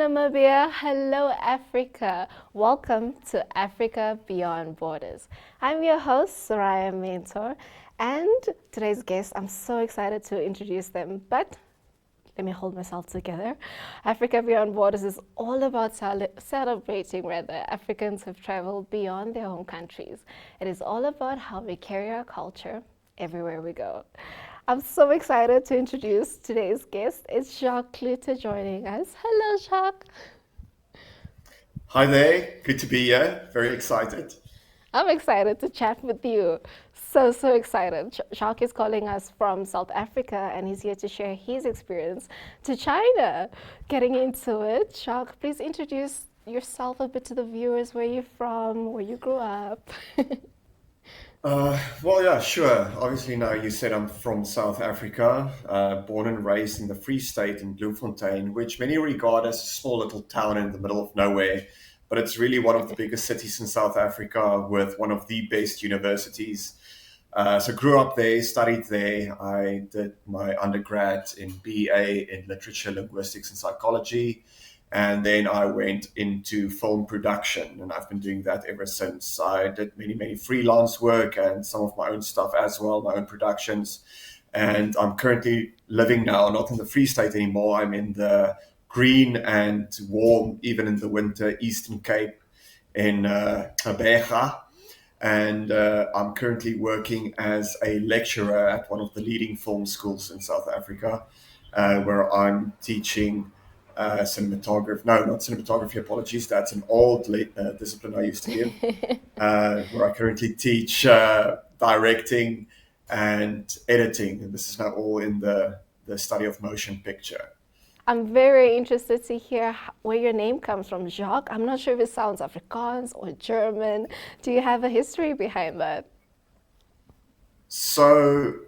Namibia. Hello, Africa. Welcome to Africa Beyond Borders. I'm your host, Soraya Mentor, and today's guest, I'm so excited to introduce them, but let me hold myself together. Africa Beyond Borders is all about celebrating whether Africans have traveled beyond their home countries. It is all about how we carry our culture everywhere we go. I'm so excited to introduce today's guest. It's Jacques Cloete joining us. Hello, Jacques. Hi there, good to be here. Very excited. I'm excited to chat with you. So excited. Jacques is calling us from South Africa and he's here to share his experience to China. Getting into it, Jacques, please introduce yourself a bit to the viewers, where you're from, where you grew up. Yeah, sure. Obviously, now you said I'm from South Africa, born and raised in the Free State in Bloemfontein, which many regard as a small little town in the middle of nowhere. But it's really one of the biggest cities in South Africa with one of the best universities. So grew up there, studied there. I did my undergrad in BA in literature, linguistics, and psychology. And then I went into film production, and I've been doing that ever since. I did many freelance work and some of my own stuff as well, my own productions. And I'm currently living now, not in the Free State anymore. I'm in the green and warm, even in the winter, Eastern Cape in Gqeberha, and I'm currently working as a lecturer at one of the leading film schools in South Africa, where I'm teaching cinematography. No, not cinematography. Apologies, that's an old discipline I used to give. Where I currently teach directing and editing, and this is now all in the study of motion picture. I'm very interested to hear where your name comes from, Jacques. I'm not sure if it sounds Afrikaans or German. Do you have a history behind that? So,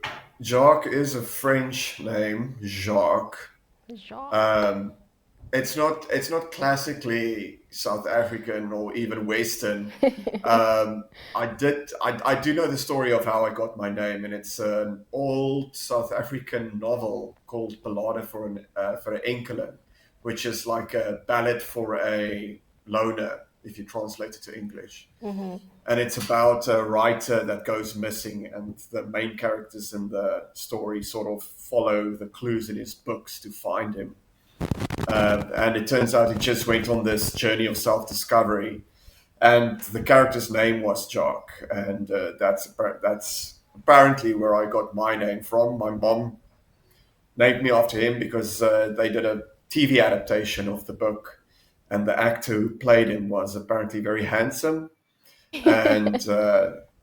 Jacques is a French name, Jacques. Jacques. Um, it's not classically South African or even Western. I do know the story of how I got my name, and it's an old South African novel called Ballade for an Enkele, which is like a ballad for a loner if you translate it to English. And it's about a writer that goes missing, and the main characters in the story sort of follow the clues in his books to find him. And it turns out he just went on this journey of self-discovery, and the character's name was Jock, and that's apparently where I got my name from. My mom named me after him because they did a TV adaptation of the book, and the actor who played him was apparently very handsome, and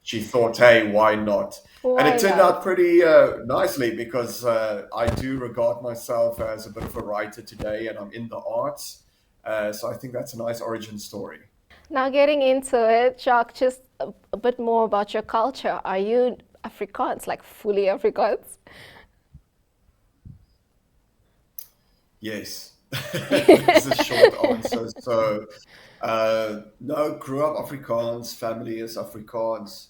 she thought, hey, why not? And it Why turned not? out pretty nicely because I do regard myself as a bit of a writer today, and I'm in the arts. So I think that's a nice origin story. Now, getting into it, Jacques, just a bit more about your culture. Are you Afrikaans, like fully Afrikaans? Yes, this is a short answer. So, no, grew up Afrikaans, family is Afrikaans.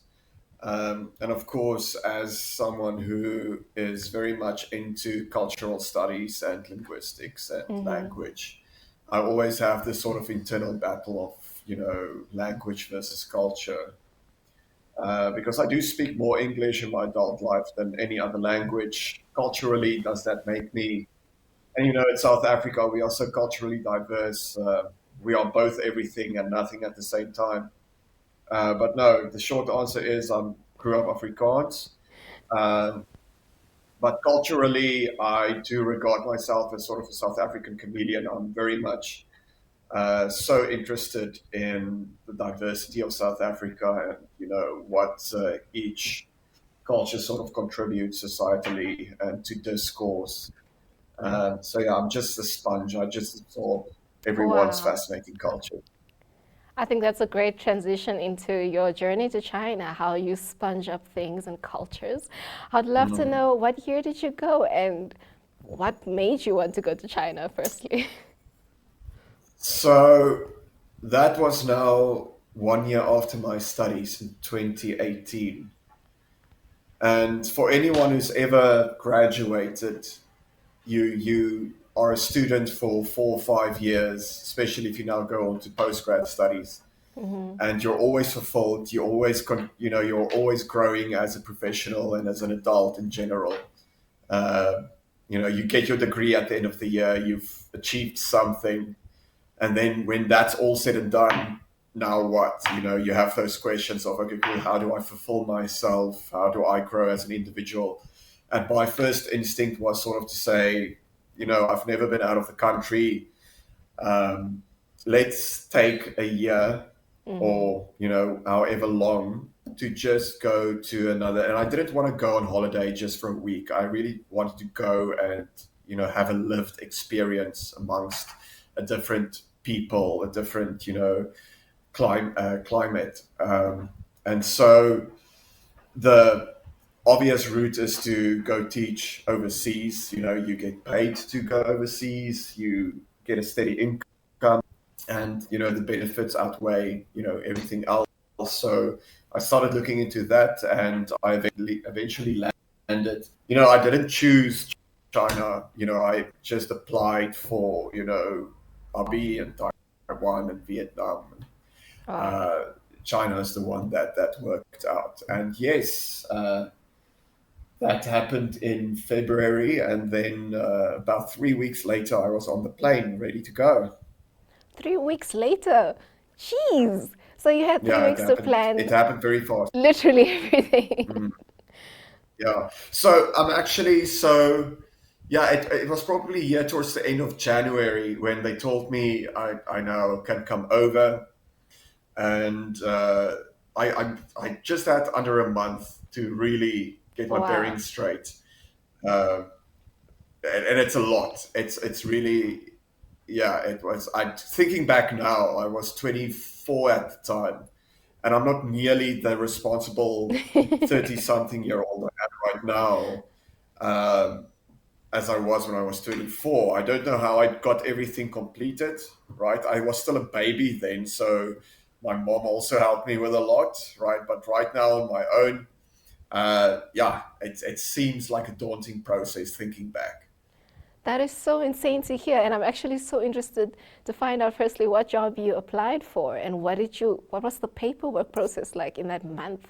And of course, as someone who is very much into cultural studies and linguistics and language, I always have this sort of internal battle of, language versus culture. Because I do speak more English in my adult life than any other language. Culturally, does that make me? And in South Africa, we are so culturally diverse. We are both everything and nothing at the same time. But no, the short answer is I grew up Afrikaans. Um, but culturally, I do regard myself as sort of a South African chameleon. I'm very much so interested in the diversity of South Africa and, what each culture sort of contributes societally and to discourse. So yeah, I'm just a sponge. I just absorb everyone's Wow. fascinating culture. I think that's a great transition into your journey to China, how you sponge up things and cultures. I'd love to Mm. know, what year did you go and what made you want to go to China, firstly? So that was now 1 year after my studies in 2018. And for anyone who's ever graduated, you are a student for 4 or 5 years, especially if you now go on to postgrad studies, and you're always fulfilled. You always, you're always growing as a professional and as an adult in general. Uh, you get your degree at the end of the year. You've achieved something, and then when that's all said and done, now what? You have those questions of, okay, cool, how do I fulfill myself? How do I grow as an individual? And my first instinct was sort of to say, I've never been out of the country. Um, let's take a year or, however long to just go to another. And I didn't want to go on holiday just for a week. I really wanted to go and, have a lived experience amongst a different people, a different, climate. And so the obvious route is to go teach overseas. You get paid to go overseas, you get a steady income, and the benefits outweigh everything else. So I started looking into that, and I eventually landed. I didn't choose China. I just applied for Abu and Taiwan and Vietnam. Wow. uh, China is the one that worked out. And yes, that happened in February, and then about 3 weeks later, I was on the plane ready to go. 3 weeks later. Jeez. So you had three Yeah, weeks to It plan happened very fast. literally everything. Mm, yeah. So I'm actually so. Yeah, it was probably towards the end of January when they told me I now can come over, and I just had under a month to really get my Wow. bearings straight. Um, and it's a lot. It's really, yeah. It was. I thinking back now, I was 24 at the time, and I'm not nearly the responsible 30-something-year-old I am right now, um, as I was when I was 24. I don't know how I got everything completed. Right, I was still a baby then, so my mom also helped me with a lot. Right, but right now on my own, yeah, it seems like a daunting process thinking back. That is so insane to hear, and I'm actually so interested to find out firstly what job you applied for and what was the paperwork process like in that month?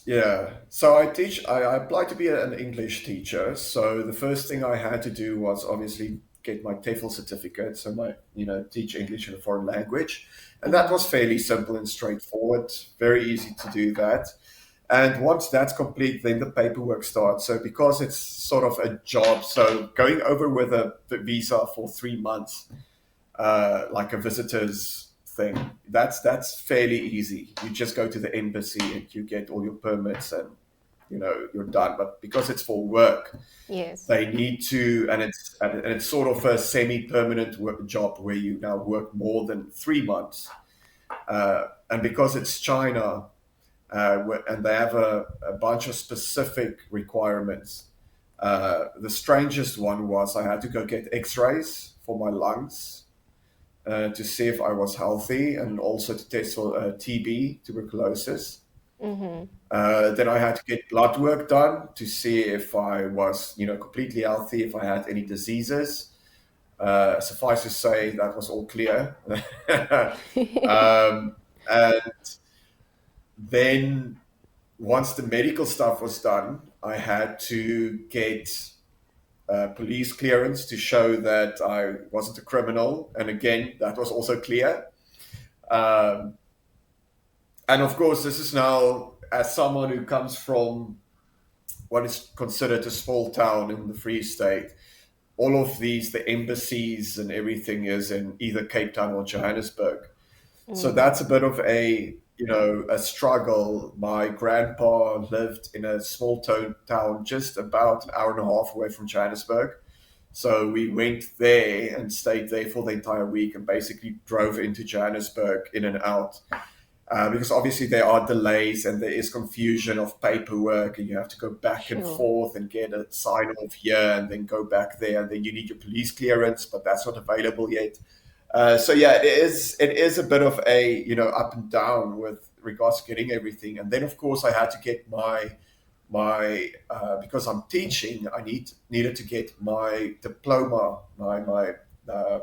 Yeah. So I applied to be an English teacher. So the first thing I had to do was obviously get my TEFL certificate. So teach English in a foreign language. And that was fairly simple and straightforward, very easy to do that. And once that's complete, then the paperwork starts. So because it's sort of a job, so going over with a visa for 3 months, like a visitor's thing. That's fairly easy. You just go to the embassy and you get all your permits, and you're done. But because it's for work, Yes. they need to, and it's sort of a semi-permanent work job where you now work more than 3 months. And because it's China, and they have a bunch of specific requirements. The strangest one was I had to go get X-rays for my lungs, to see if I was healthy, and also to test for TB, tuberculosis. Then I had to get blood work done to see if I was, completely healthy, if I had any diseases. Suffice to say, that was all clear. um, and then once the medical stuff was done, I had to get police clearance to show that I wasn't a criminal. And again, that was also clear. Um, and of course, this is now as someone who comes from what is considered a small town in the Free State. All of these, the embassies and everything is in either Cape Town or Johannesburg. So that's a bit of a struggle. My grandpa lived in a small town just about an hour and a half away from Johannesburg. So we went there and stayed there for the entire week and basically drove into Johannesburg in and out. Because obviously there are delays and there is confusion of paperwork, and you have to go back and Sure. forth and get a sign off here and then go back there, and then you need your police clearance, but that's not available yet. So yeah, it is a bit of a up and down with regards to getting everything. And then of course I had to get because I'm teaching, needed to get my diploma, uh,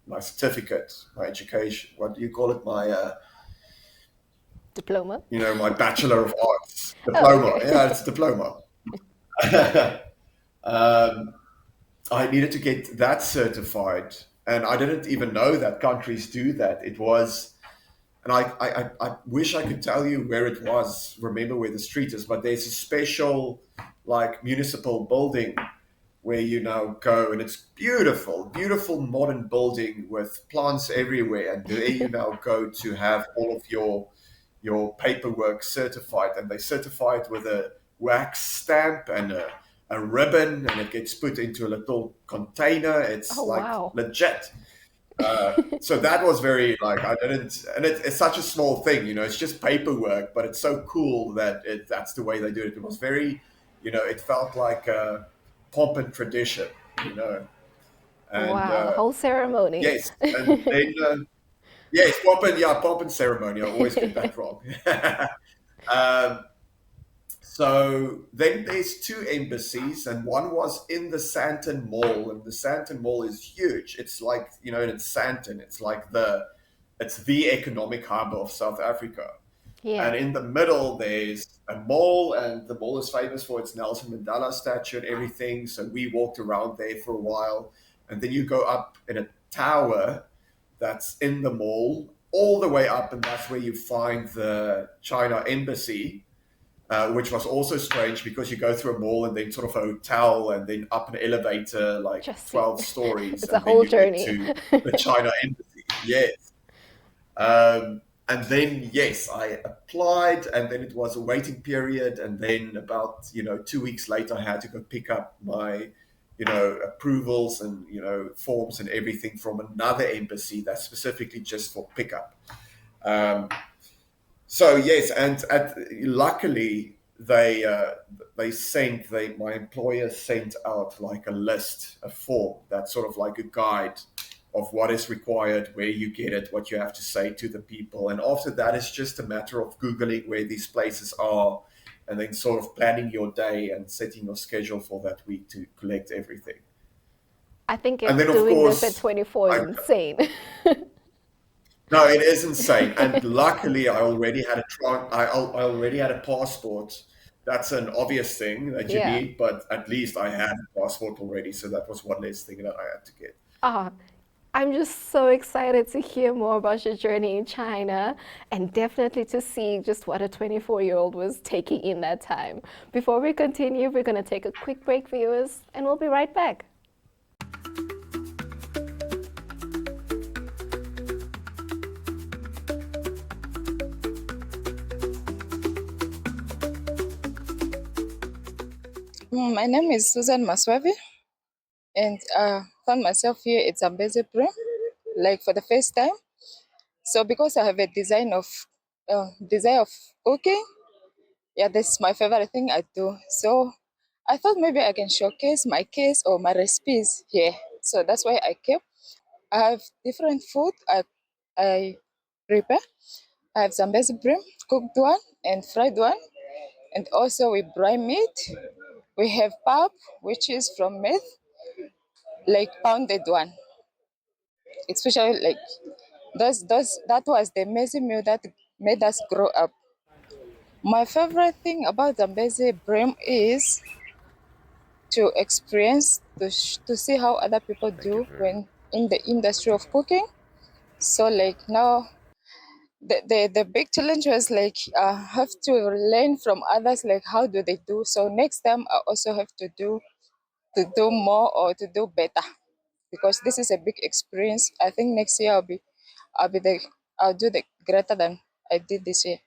my certificate, my education. What do you call it? Diploma? My Bachelor of Arts Oh, diploma. okay. Yeah, it's a diploma. um, I needed to get that certified, and I didn't even know that countries do that. It was, and I wish I could tell you where it was, remember where the street is, but there's a special, like, municipal building where you now go, and it's beautiful, beautiful modern building with plants everywhere, and there you now go to have all of your paperwork certified, and they certify it with a wax stamp and a ribbon, and it gets put into a little container. Oh, It's like wow. legit. So that was very, like, I didn't, and it's such a small thing, it's just paperwork, but it's so cool that that's the way they do it. It was very, it felt like pomp and tradition, you know, and Wow, whole ceremony. yes, and then yes, pomp and ceremony. I always get that wrong. um, so then there's two embassies, and one was in the Sandton Mall, and the Sandton Mall is huge. It's like, it's Sandton. It's the economic hub of South Africa. Yeah. And in the middle, there's a mall, and the mall is famous for its Nelson Mandela statue and everything. So we walked around there for a while, and then you go up in a tower that's in the mall, all the way up, and that's where you find the China embassy, which was also strange because you go through a mall and then sort of a hotel and then up an elevator like Just see. 12 stories, It's a and then whole you get journey. to the China embassy. Yes. And then, yes, I applied, and then it was a waiting period. And then about, 2 weeks later, I had to go pick up my, approvals and, forms and everything from another embassy that's specifically just for pickup. Um, so yes, and luckily my employer sent out like a list, a form that's sort of like a guide of what is required, where you get it, what you have to say to the people, and after that it's just a matter of googling where these places are, and then sort of planning your day and setting your schedule for that week to collect everything. I think And then of doing this at course, 24 is I insane. No, it is insane. And luckily, I already had a passport. That's an obvious thing that you Yeah. need, but at least I had a passport already, so that was one less thing that I had to get. Ah, I'm just so excited to hear more about your journey in China and definitely to see just what a 24-year-old was taking in that time. Before we continue, we're going to take a quick break, viewers, and we'll be right back. My name is Susan Maswavi, and found myself here at Zambezi Pro, like for the first time. So because I have a desire of cooking, yeah, this is my favorite thing I do. So I thought maybe I can showcase my case or my recipes here. So that's why I came. I have different food I prepare. I have Zambezi brim, cooked one and fried one, and also we brine meat. We have pap, which is from meat, like pounded one. Especially like those that was the amazing meal that made us grow up. My favorite thing about Zambezi Brim is to experience to see how other people Thank you do very when in the industry of cooking. So like now the big challenge was like have to learn from others, like how do they do. So next time I also have to do more or to do better, because this is a big experience. I think next year I'll be the I'll do the greater than I did this year.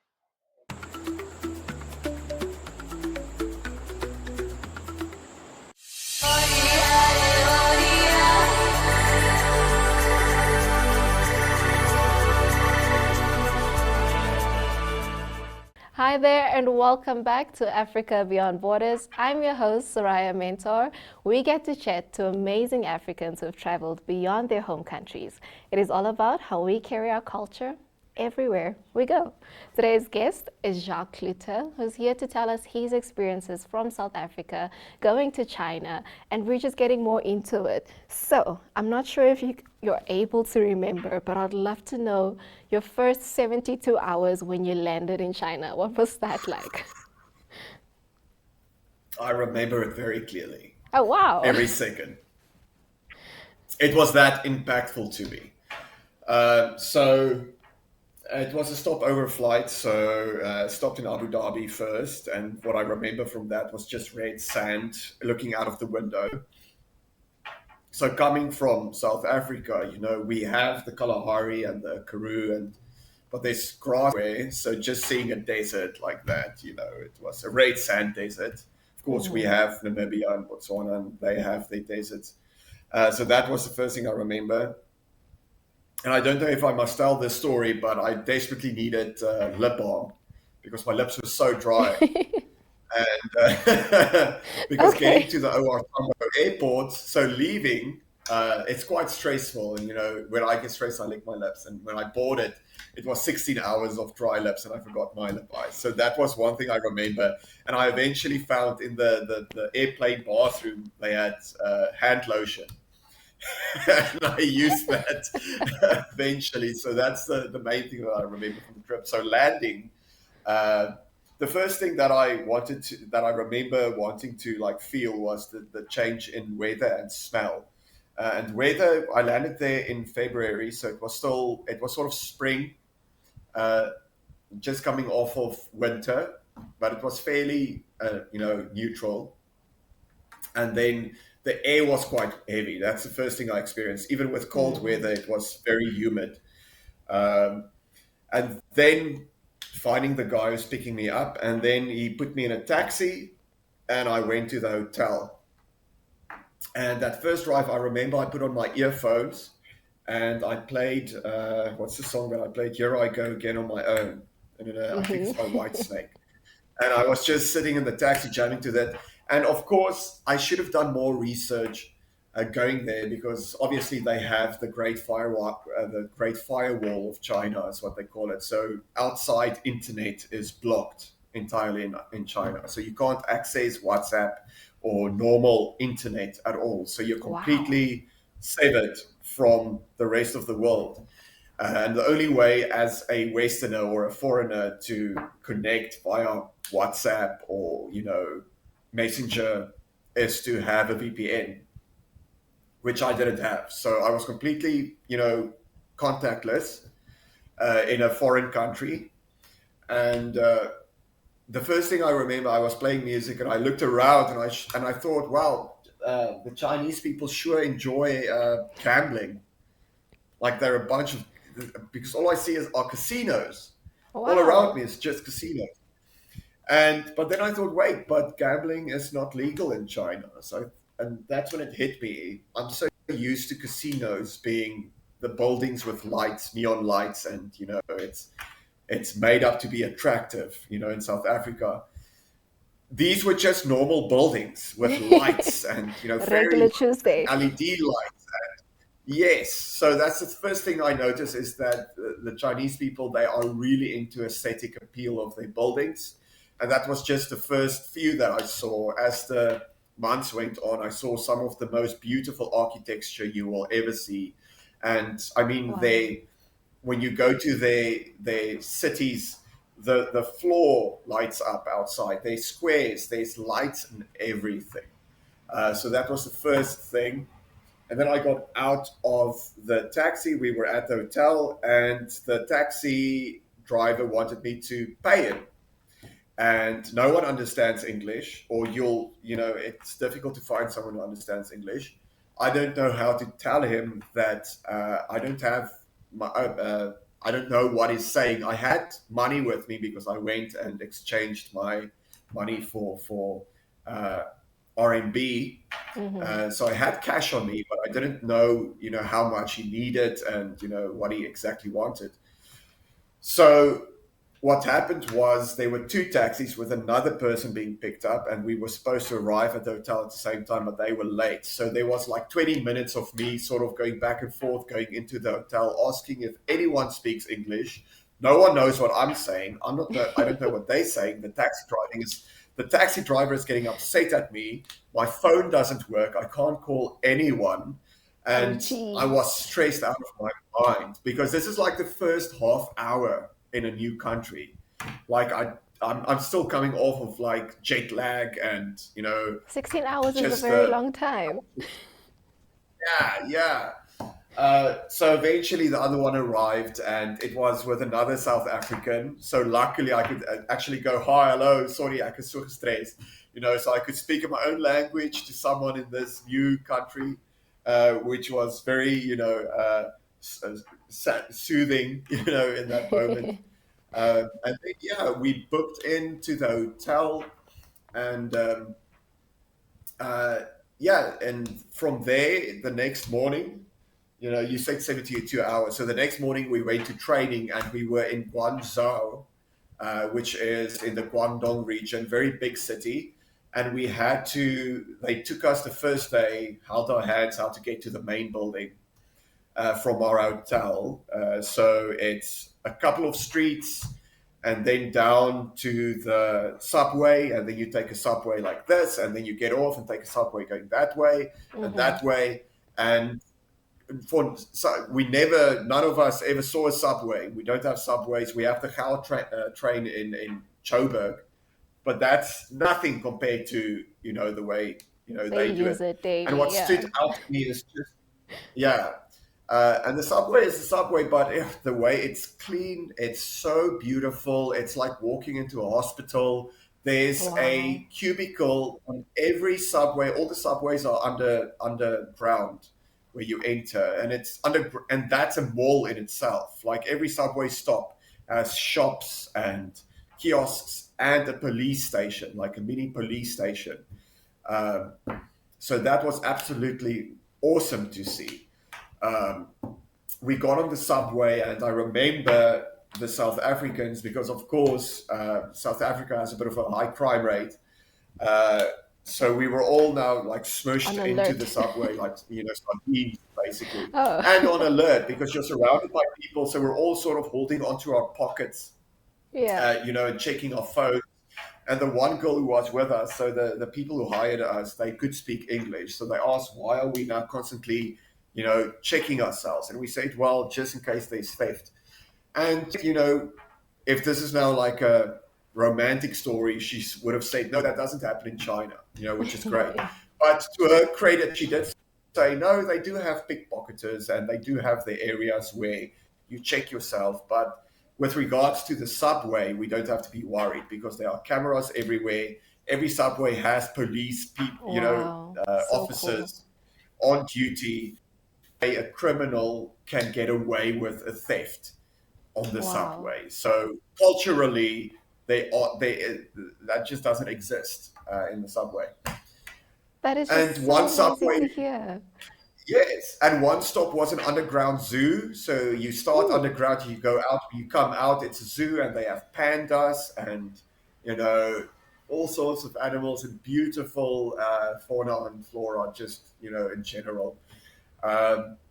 Hi there, and welcome back to Africa Beyond Borders. I'm your host, Soraya Mentor. We get to chat to amazing Africans who've traveled beyond their home countries. It is all about how we carry our culture everywhere we go. Today's guest is Jacques Cloete, who's here to tell us his experiences from South Africa, going to China, and we're just getting more into it. So, I'm not sure if you're able to remember, but I'd love to know your first 72 hours when you landed in China. What was that like? I remember it very clearly, Oh, wow. every second. It was that impactful to me. So it was a stopover flight, so stopped in Abu Dhabi first, and what I remember from that was just red sand looking out of the window. So coming from South Africa, we have the Kalahari and the Karoo, but there's grass everywhere, so just seeing a desert like that, it was a red sand desert. Of course, we have Namibia and Botswana, and they have their deserts. So that was the first thing I remember. And I don't know if I must tell this story, but I desperately needed lip balm because my lips were so dry. And because Okay. getting to the OR Tambo airport, so leaving, it's quite stressful. And, when I get stressed, I lick my lips. And when I boarded, it was 16 hours of dry lips and I forgot my lip eyes. So that was one thing I remember. And I eventually found in the airplane bathroom, they had hand lotion. And I used that eventually. So that's the main thing that I remember from the trip. So landing, the first thing that I remember wanting to like feel was the change in weather and smell. And weather, I landed there in February, so it was sort of spring, uh, just coming off of winter, but it was fairly, neutral. And then the air was quite heavy. That's the first thing I experienced. Even with cold weather, it was very humid. Um, and then finding the guy who's picking me up, and then he put me in a taxi, and I went to the hotel. And that first drive, I remember I put on my earphones, and I played what's the song that I played? Here I Go Again on My Own, and I think it's by Whitesnake. And I was just sitting in the taxi jamming to that. And of course, I should have done more research going there because obviously they have the Great Firewall of China is what they call it. So outside internet is blocked entirely in China, so you can't access WhatsApp or normal internet at all. So you're Wow. completely severed from the rest of the world. And the only way as a Westerner or a foreigner to connect via WhatsApp or, Messenger is to have a VPN, which I didn't have. So I was completely, contactless in a foreign country. And the first thing I remember, I was playing music and I looked around and I thought, wow, the Chinese people sure enjoy gambling. Like they're a bunch of, because all I see are casinos. All around Wow. me is just casinos. But then I thought, wait, but gambling is not legal in China. And that's when it hit me. I'm so used to casinos being the buildings with lights, neon lights, and it's made up to be attractive. In South Africa, these were just normal buildings with lights and fairy Regular lights Tuesday. and LED lights. Yes, so that's the first thing I noticed is that the Chinese people, they are really into aesthetic appeal of their buildings. And that was just the first few that I saw. As the months went on, I saw some of the most beautiful architecture you will ever see. And I mean, Wow. when you go to their cities, the floor lights up outside. There's squares, there's lights and everything. So that was the first thing. And then I got out of the taxi. We were at the hotel, and the taxi driver wanted me to pay him. And no one understands English, or it's difficult to find someone who understands English. I don't know how to tell him that I don't know what he's saying. I had money with me because I went and exchanged my money for uh, RMB, so I had cash on me, but I didn't know, how much he needed and, what he exactly wanted. So what happened was there were two taxis with another person being picked up, and we were supposed to arrive at the hotel at the same time, but they were late. So there was like 20 minutes of me sort of going back and forth, going into the hotel, asking if anyone speaks English, No one knows what I'm saying. I don't know what they're saying. The taxi driver is getting upset at me. My phone doesn't work. I can't call anyone. Oh, And I was geez. stressed out of my mind because this is like the first half hour in a new country. Like I'm still coming off of like jet lag and, 16 hours is a just very long time. yeah. So eventually the other one arrived and it was with another South African. So luckily I could actually go, hi, hello, sorry, ek is so gestressed. So I could speak in my own language to someone in this new country, which was very, soothing, in that moment. And then, yeah, we booked into the hotel and, uh, yeah, and from there, the next morning, you said 72 hours. So the next morning we went to training and we were in Guangzhou, which is in the Guangdong region, very big city. And they took us the first day, held our hands how to get to the main building from our hotel. So it's a couple of streets and then down to the subway. And then you take a subway like this, and then you get off and take a subway going that way and Hmm. that way. And none of us ever saw a subway. We don't have subways. We have the Gauw train in Joburg, but that's nothing compared to the way They they do use it. it And daily, what yeah. stood out to me is just yeah. And the subway is the subway, but the way it's clean, it's so beautiful. It's like walking into a hospital. There's Wow. a cubicle on every subway. All the subways are underground where you enter, and and that's a mall in itself. Like every subway stop has shops and kiosks and a police station, like a mini police station. Um, so that was absolutely awesome to see. Um, we got on the subway, and I remember the South Africans because, of course, South Africa has a bit of a high crime rate. Uh, so we were all now like On smushed into the alert. subway, like sardines, basically, Oh, and on alert because you're surrounded by people. So we're all sort of holding onto our pockets, yeah. and checking our phones. And the one girl who was with us, so the people who hired us, they could speak English. So they asked, why are we now constantly, checking ourselves? And we said, well, just in case there's theft. And, if this is now like a romantic story, she would have said, no, that doesn't happen in China, which is great. Yeah. But to her credit, she did say, no, they do have pickpocketers and they do have the areas where you check yourself. But with regards to the subway, we don't have to be worried because there are cameras everywhere. Every subway has police, Wow. So cool. officers on duty. A criminal can get away with a theft on the Wow. subway. So culturally, that just doesn't exist in the subway. That is And just so one amazing subway, to hear. yes, and one stop was an underground zoo. So you start Ooh. underground, you go out, you come out. It's a zoo, and they have pandas and you know all sorts of animals and beautiful fauna and flora, just in general.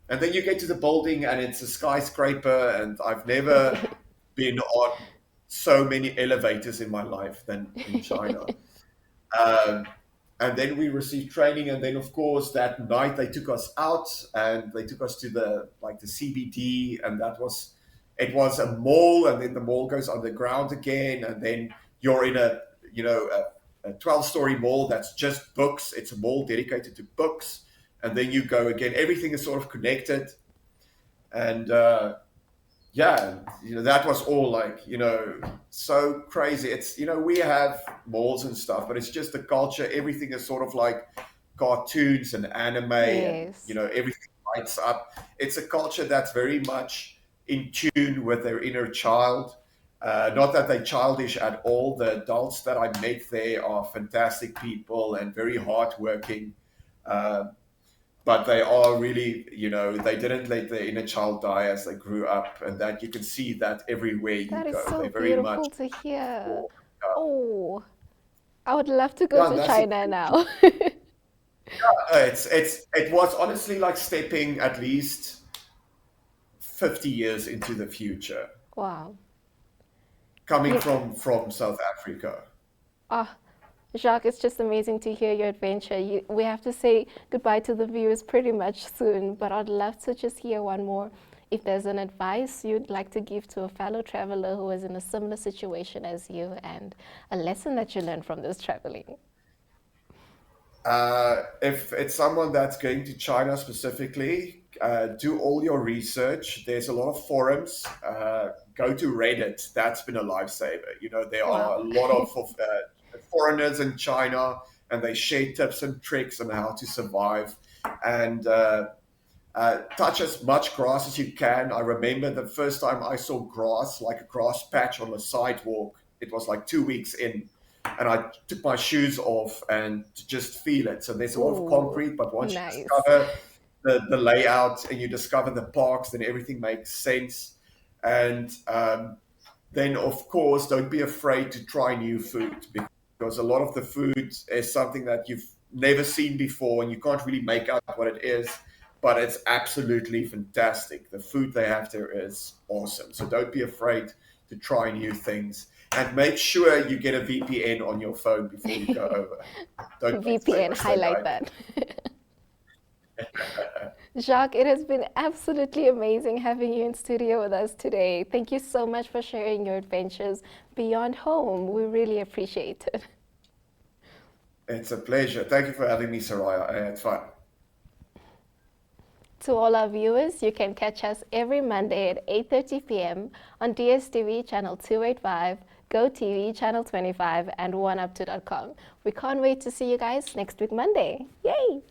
And then you get to the building, and it's a skyscraper, and I've never been on so many elevators in my life than in China. Um, and then we received training, and then of course that night they took us out and they took us to the CBD, and it was a mall, and then the mall goes underground again, and then you're in a 12-story mall that's just books. It's a mall dedicated to books, and then you go again. Everything is sort of connected, and yeah, that was all like so crazy. It's we have malls and stuff, but it's just the culture. Everything is sort of like cartoons and anime, and Yes. everything lights up. It's a culture that's very much in tune with their inner child. Not that they're childish at all. The adults that I met there are fantastic people and very hardworking. Uh, but they are really, they didn't let their inner child die as they grew up, and that you can see that everywhere you That is go. so They very much beautiful to hear. for, Oh, I would love to go yeah, and to that's the China thing. now. It was honestly like stepping at least 50 years into the future. Wow. coming You, from South Africa. ah, Jacques, it's just amazing to hear your adventure. We have to say goodbye to the viewers pretty much soon, but I'd love to just hear one more. If there's an advice you'd like to give to a fellow traveler who is in a similar situation as you and a lesson that you learned from this traveling. If it's someone that's going to China specifically, do all your research. There's a lot of forums. Go to Reddit. That's been a lifesaver. You know, there are Wow. a lot of foreigners in China, and they share tips and tricks on how to survive. And touch as much grass as you can. I remember the first time I saw grass, like a grass patch on the sidewalk. It was like 2 weeks in, and I took my shoes off and to just feel it. So there's a lot of Ooh, concrete, but once you nice. discover the layout and you discover the parks, then everything makes sense. And then, of course, don't be afraid to try new food, because a lot of the food is something that you've never seen before and you can't really make out what it is, but it's absolutely fantastic. The food they have there is awesome. So don't be afraid to try new things, and make sure you get a VPN on your phone before you go over. Don't make the VPN, mistake I highlight did. that. Jacques, it has been absolutely amazing having you in studio with us today. Thank you so much for sharing your adventures beyond home. We really appreciate it. It's a pleasure. Thank you for having me, Soraya. I had fun. To all our viewers, you can catch us every Monday at 8:30 p.m. on DSTV channel 285, GoTV channel 25, and OneUp2.com. We can't wait to see you guys next week Monday. Yay!